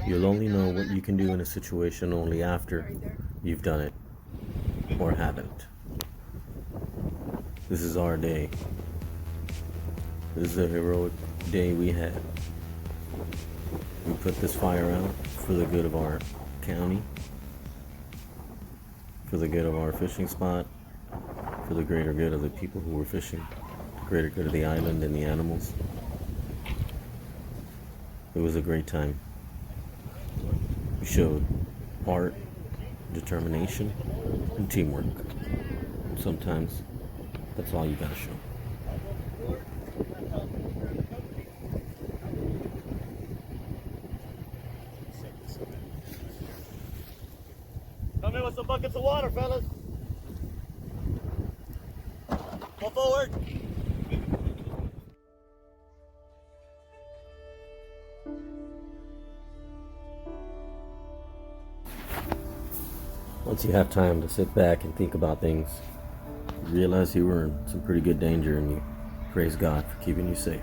You'll only know what you can do in a situation only after you've done it or haven't. This is our day. This is a heroic day we had. We put this fire out for the good of our county, for the good of our fishing spot, for the greater good of the people who were fishing, the greater good of the island and the animals. It was a great time. We showed heart, determination, and teamwork. Sometimes that's all you gotta show. Come in with some buckets of water, fellas. Go forward. Once you have time to sit back and think about things, you realize you were in some pretty good danger, and you praise God for keeping you safe.